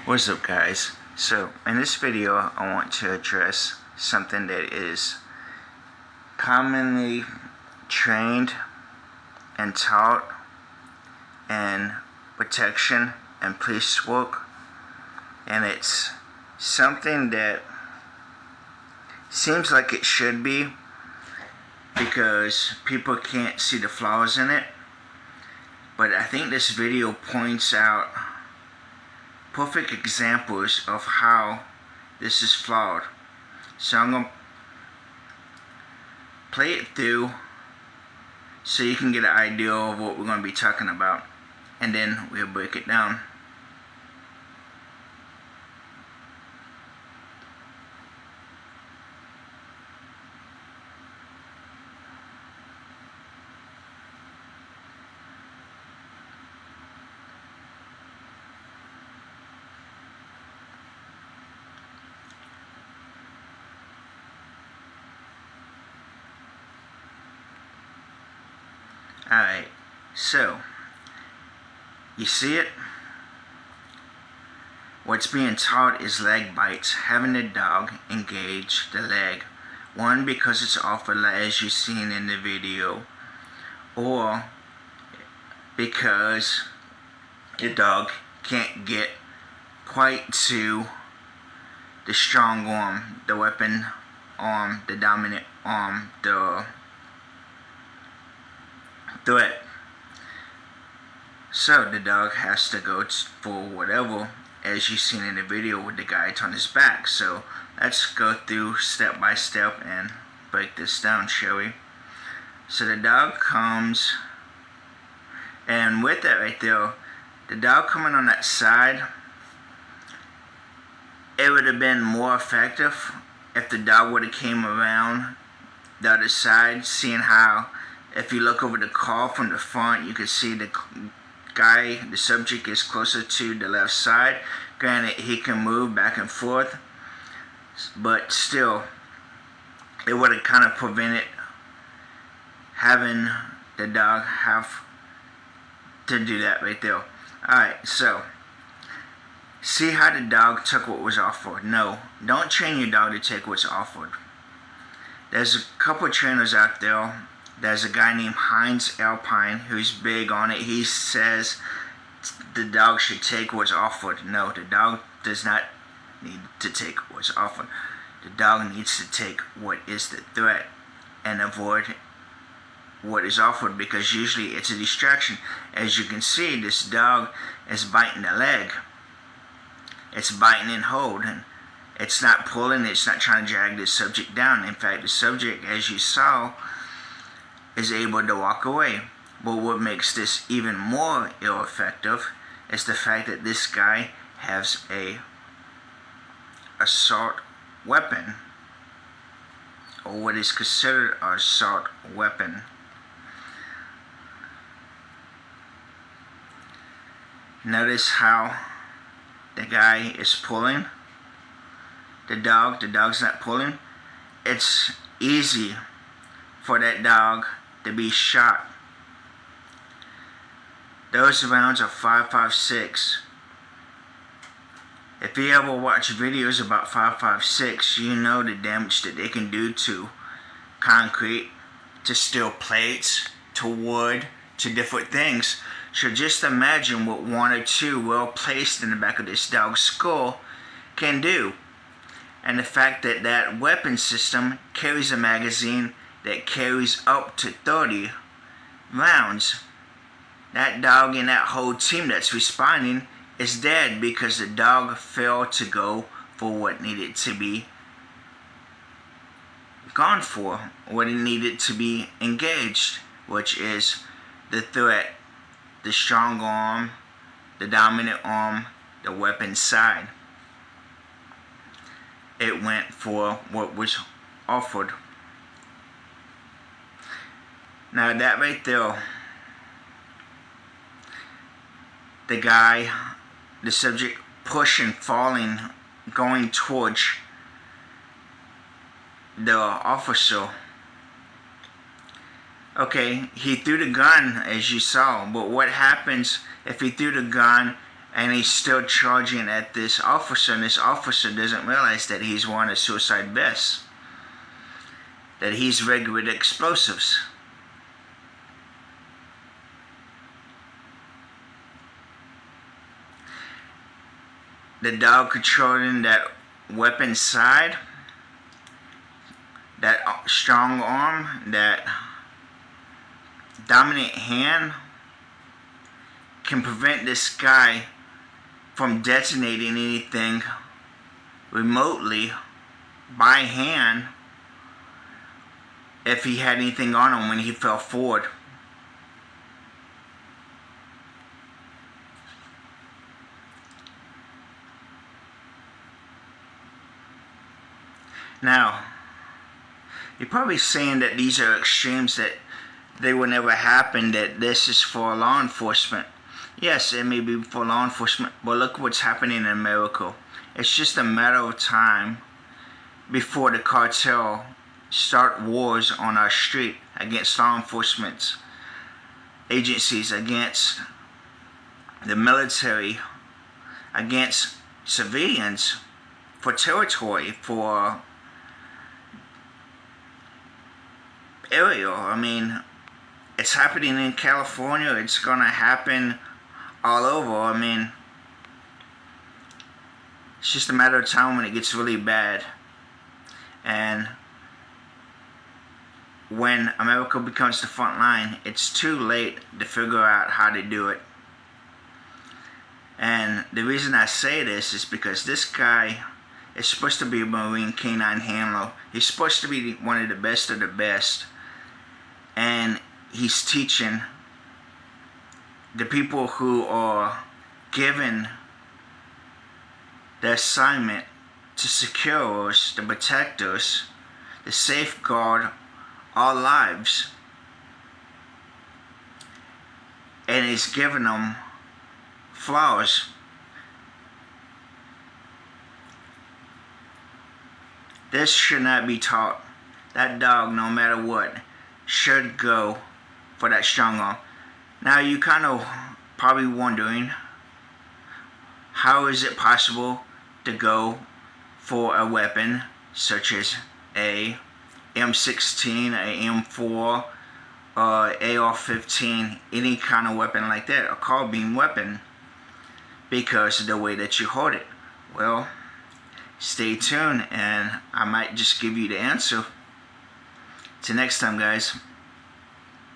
What's up, guys? So in this video I want to address something that is commonly trained and taught in protection and police work, and it's something that seems like it should be because people can't see the flaws in it, but I think this video points out perfect examples of how this is flawed. So I'm going to play it through so you can get an idea of what we're going to be talking about, and then we'll break it down. Alright, so you see it? What's being taught is leg bites, having the dog engage the leg. One, because it's offered as you've seen in the video, or because the dog can't get quite to the strong arm, the weapon arm, the dominant arm, the threat. So the dog has to go for whatever, as you've seen in the video with the guy on his back. So let's go through step by step and break this down, shall we? So the dog comes, and with that right there, the dog coming on that side, it would have been more effective if the dog would have came around the other side, seeing how if you look over the car from the front, you can see the guy, the subject, is closer to the left side. Granted, he can move back and forth, but still, it would have kind of prevented having the dog have to do that right there. Alright, so see how the dog took what was offered. No, don't train your dog to take what's offered. There's a couple of trainers out there. There's a guy named Heinz Alpine who's big on it. He says the dog should take what's offered. No, the dog does not need to take what's offered. The dog needs to take what is the threat and avoid what is offered, because usually it's a distraction. As you can see, this dog is biting the leg. It's biting and hold, and it's not pulling, it's not trying to drag the subject down. In fact, the subject, as you saw, is able to walk away. But what makes this even more ineffective is the fact that this guy has a assault weapon, or what is considered an assault weapon. Notice how the guy is pulling the dog's not pulling. It's easy for that dog to be shot. Those rounds are 5.56. If you ever watch videos about 5.56, you know the damage that they can do to concrete, to steel plates, to wood, to different things. So just imagine what one or two well placed in the back of this dog's skull can do. And the fact that that weapon system carries a magazine that carries up to 30 rounds. That dog and that whole team that's responding is dead because the dog failed to go for what needed to be gone for, what it needed to be engaged, which is the threat, the strong arm, the dominant arm, the weapon side. It went for what was offered. Now that right there, the guy, the subject pushing, falling, going towards the officer. Okay, he threw the gun as you saw, but what happens if he threw the gun and he's still charging at this officer, and this officer doesn't realize that he's wearing a suicide vest, that he's rigged with explosives. The dog controlling that weapon side, that strong arm, that dominant hand, can prevent this guy from detonating anything remotely by hand if he had anything on him when he fell forward. Now, you're probably saying that these are extremes, that they will never happen, that this is for law enforcement. Yes, it may be for law enforcement, but look what's happening in America. It's just a matter of time before the cartel start wars on our street against law enforcement agencies, against the military, against civilians, for territory, for area. I mean, it's happening in California. It's gonna happen all over. I mean, it's just a matter of time when it gets really bad. And when America becomes the front line, it's too late to figure out how to do it. And the reason I say this is because this guy is supposed to be a Marine canine handler. He's supposed to be one of the best of the best. And he's teaching the people who are given the assignment to secure us, to protect us, to safeguard our lives. And he's giving them flowers. This should not be taught. That dog, no matter what, should go for that strong arm. Now you kind of probably wondering, how is it possible to go for a weapon such as a M16, a M4, AR-15, any kind of weapon like that, a carbine weapon, because of the way that you hold it? Well, stay tuned and I might just give you the answer. Till next time, guys.